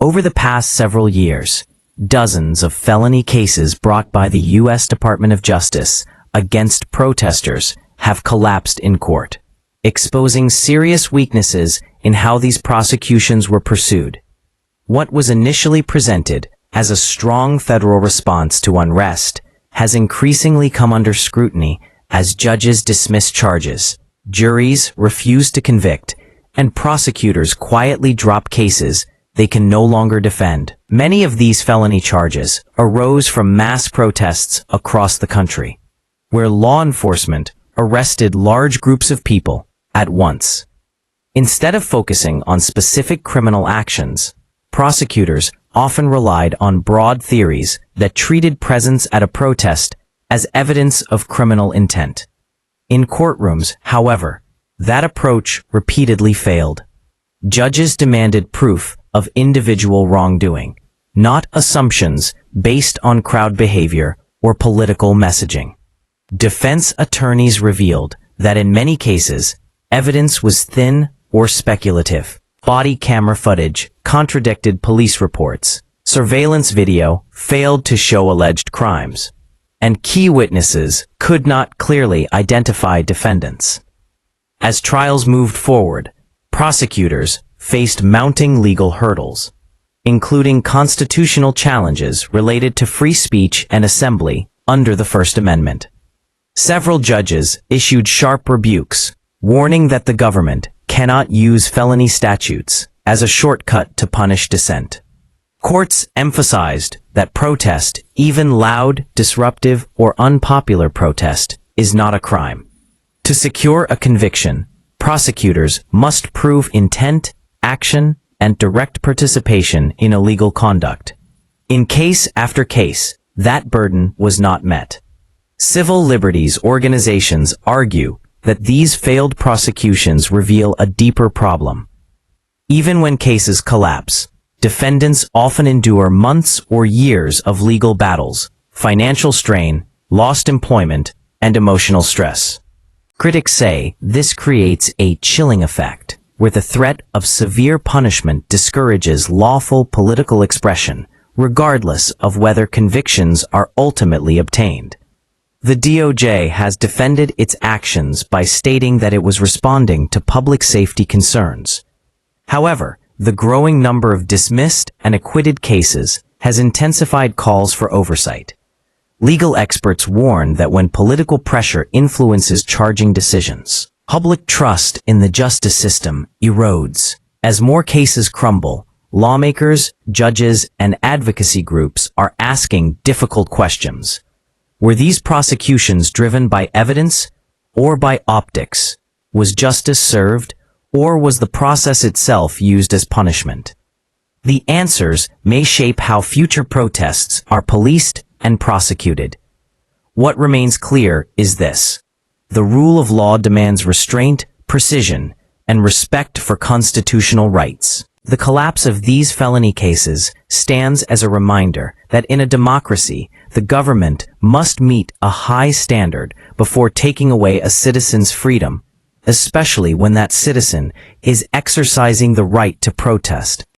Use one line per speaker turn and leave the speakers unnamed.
Over the past several years, dozens of felony cases brought by the U.S. Department of Justice against protesters have collapsed in court, exposing serious weaknesses in how these prosecutions were pursued. What was initially presented as a strong federal response to unrest has increasingly come under scrutiny as judges dismiss charges, juries refuse to convict, and prosecutors quietly drop cases they can no longer defend. Many of these felony charges arose from mass protests across the country, where law enforcement arrested large groups of people at once. Instead of focusing on specific criminal actions, prosecutors often relied on broad theories that treated presence at a protest as evidence of criminal intent. In courtrooms, however, that approach repeatedly failed. Judges demanded proof of individual wrongdoing, not assumptions based on crowd behavior or political messaging. Defense attorneys revealed that in many cases, evidence was thin or speculative. Body camera footage contradicted police reports. Surveillance video failed to show alleged crimes, and key witnesses could not clearly identify defendants. As trials moved forward, prosecutors faced mounting legal hurdles, including constitutional challenges related to free speech and assembly under the First Amendment. Several judges issued sharp rebukes, warning that the government cannot use felony statutes as a shortcut to punish dissent. Courts emphasized that protest, even loud, disruptive, or unpopular protest, is not a crime. To secure a conviction, prosecutors must prove intent, action, and direct participation in illegal conduct. In case after case, that burden was not met. Civil liberties organizations argue that these failed prosecutions reveal a deeper problem. Even when cases collapse, defendants often endure months or years of legal battles, financial strain, lost employment, and emotional stress. Critics say this creates a chilling effect, where the threat of severe punishment discourages lawful political expression, regardless of whether convictions are ultimately obtained. The DOJ has defended its actions by stating that it was responding to public safety concerns. However, the growing number of dismissed and acquitted cases has intensified calls for oversight. Legal experts warn that when political pressure influences charging decisions, public trust in the justice system erodes. As more cases crumble, lawmakers, judges, and advocacy groups are asking difficult questions. Were these prosecutions driven by evidence or by optics? Was justice served, or was the process itself used as punishment? The answers may shape how future protests are policed and prosecuted. What remains clear is this: the rule of law demands restraint, precision, and respect for constitutional rights. The collapse of these felony cases stands as a reminder that in a democracy, the government must meet a high standard before taking away a citizen's freedom, especially when that citizen is exercising the right to protest.